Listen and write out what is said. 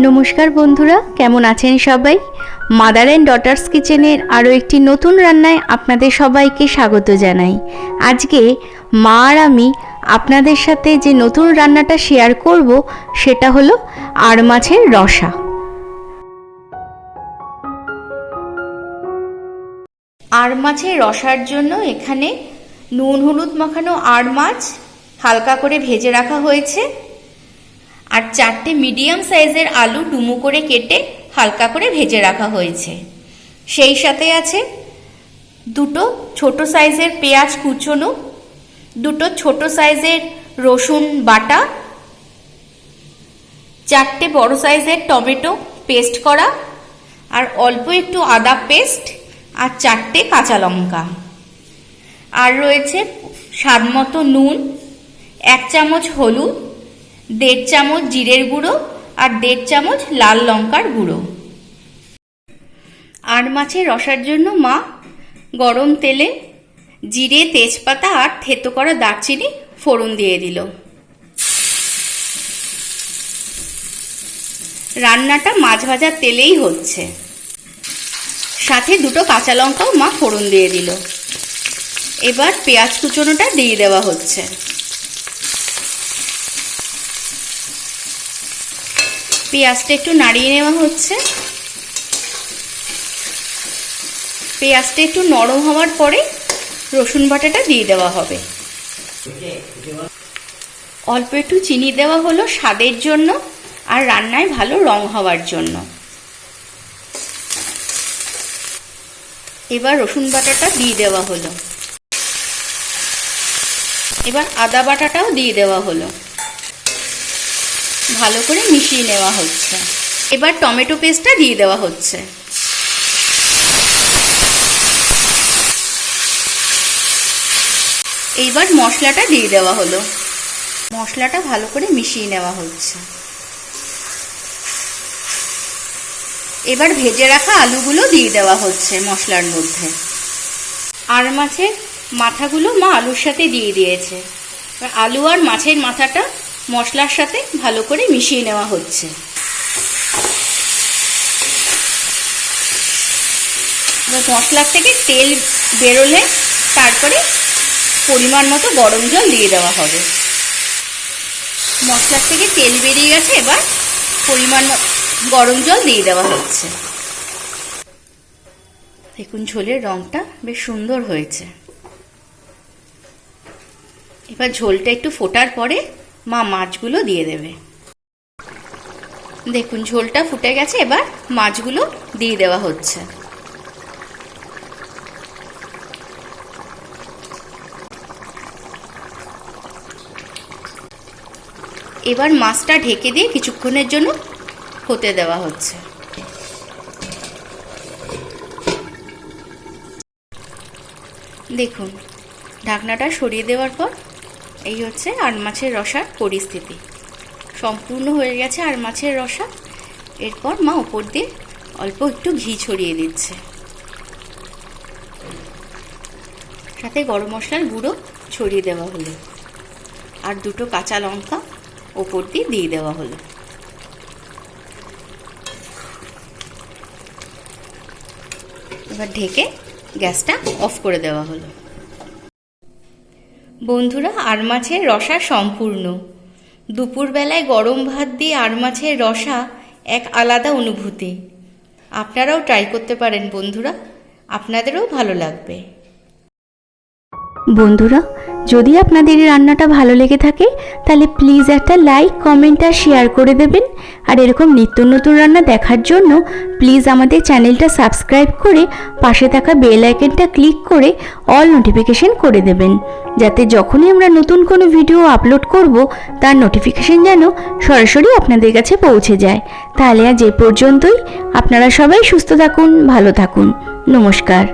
নমস্কার বন্ধুরা, কেমন আছেন সবাই? মাদার অ্যান্ড ডটার্স কিচেনের আরও একটি নতুন রান্নায় আপনাদের সবাইকে স্বাগত জানাই। আজকে মা আর আমি আপনাদের সাথে যে নতুন রান্নাটা শেয়ার করব সেটা হলো আর মাছের রসা। আর মাছের রসার জন্য এখানে নুন হলুদ মাখানো আর মাছ হালকা করে ভেজে রাখা হয়েছে, আর 4টে মিডিয়াম সাইজের আলু ডুমো করে কেটে হালকা করে ভেজে রাখা হয়েছে। সেই সাথে আছে 2টো ছোট সাইজের পেঁয়াজ কুচোনো, 2টো ছোট সাইজের রসুন বাটা, 4টে বড় সাইজের টমেটো পেস্ট করা, আর অল্প একটু আদা পেস্ট, আর 4টে কাঁচা লঙ্কা। আর রয়েছে স্বাদমতো নুন, 1 চামচ হলুদ, 1.5 চামচ জিরের গুঁড়ো, আর 1.5 চামচ লাল লঙ্কার গুঁড়ো। আর মাছের রসার জন্য মা গরম তেলে জিরে, তেজপাতা আর থেতো করা দারচিনি ফোড়ন দিয়ে দিল। রান্নাটা মাছ ভাজার তেলেই হচ্ছে। সাথে 2টো কাঁচা লঙ্কাও মা ফোড়ন দিয়ে দিল। এবার পেঁয়াজ কুচোনোটা দিয়ে দেওয়া হচ্ছে। পেঁয়াজটা একটু নাড়িয়ে নেওয়া হচ্ছে। পেঁয়াজটা একটু নরম হওয়ার পরে রসুন বাটাটা দিয়ে দেওয়া হবে। অল্প একটু চিনি দেওয়া হলো স্বাদের জন্য আর রান্নায় ভালো রং হওয়ার জন্য। এবার রসুন বাটাটা দিয়ে দেওয়া হলো। এবার আদা বাটাটাও দিয়ে দেওয়া হলো। ভালো করে মিশিয়ে নেওয়া হচ্ছে। এবার টমেটো পেস্টটা দিয়ে দেওয়া হচ্ছে। এইবার মশলাটা দিয়ে দেওয়া হলো। মশলাটা ভালো করে মিশিয়ে নেওয়া হচ্ছে। এবার ভেজে রাখা আলুগুলো দিয়ে দেওয়া হচ্ছে মশলার মধ্যে। আর মাছের মাথাগুলো মা আলুর সাথে দিয়ে দিয়েছে। আলু আর মাছের মাথাটা মশলার সাথে ভালো করে মিশিয়ে নেওয়া হচ্ছে। মশলার থেকে তেল বেরোলে তারপরে পরিমাণ মতো গরম জল দিয়ে দেওয়া হবে। মশলার থেকে তেল বেরিয়ে গেছে, এবার পরিমাণ গরম জল দিয়ে দেওয়া হচ্ছে। দেখুন ঝোলের রংটা বেশ সুন্দর হয়েছে। এবার ঝোলটা একটু ফোটার পরে মা মাছগুলো দিয়ে দেবে। দেখুন ঝোলটা ফুটে গেছে, এবার মাছগুলো দিয়ে দেওয়া হচ্ছে। এবার মাছটা ঢেকে দিয়ে কিছুক্ষণের জন্য হতে দেওয়া হচ্ছে। দেখুন ঢাকনাটা সরিয়ে দেওয়ার পর এই হচ্ছে আর মাছের রসার পরিস্থিতি। সম্পূর্ণ হয়ে গেছে আর মাছের রসা। এরপর মা উপর দিয়ে অল্প একটু ঘি ছড়িয়ে দিচ্ছে। সাথে গরম মশলার গুঁড়ো ছড়িয়ে দেওয়া হলো, আর 2টো কাঁচা লঙ্কা ওপর দিয়ে দেওয়া হলো। এবার ঢেকে গ্যাসটা অফ করে দেওয়া হলো। বন্ধুরা, আর মাছের রসা সম্পূর্ণ। দুপুরবেলায় গরম ভাত দিয়ে আর মাছের রসা এক আলাদা অনুভূতি। আপনারাও ট্রাই করতে পারেন বন্ধুরা, আপনাদেরও ভালো লাগবে। বন্ধুরা, যদি আপনাদের এই রান্নাটা ভালো লেগে থাকে তাহলে প্লিজ একটা লাইক, কমেন্ট আর শেয়ার করে দেবেন। আর এরকম নিত্য নতুন রান্না দেখার জন্য প্লিজ আমাদের চ্যানেলটা সাবস্ক্রাইব করে পাশে থাকা বেল আইকনটা ক্লিক করে অল নোটিফিকেশন করে দেবেন, যাতে যখনই আমরা নতুন কোনো ভিডিও আপলোড করব তার নোটিফিকেশন যেন সরাসরি আপনাদের কাছে পৌঁছে যায়। তাহলে আজ এ পর্যন্তই। আপনারা সবাই সুস্থ থাকুন, ভালো থাকুন। নমস্কার।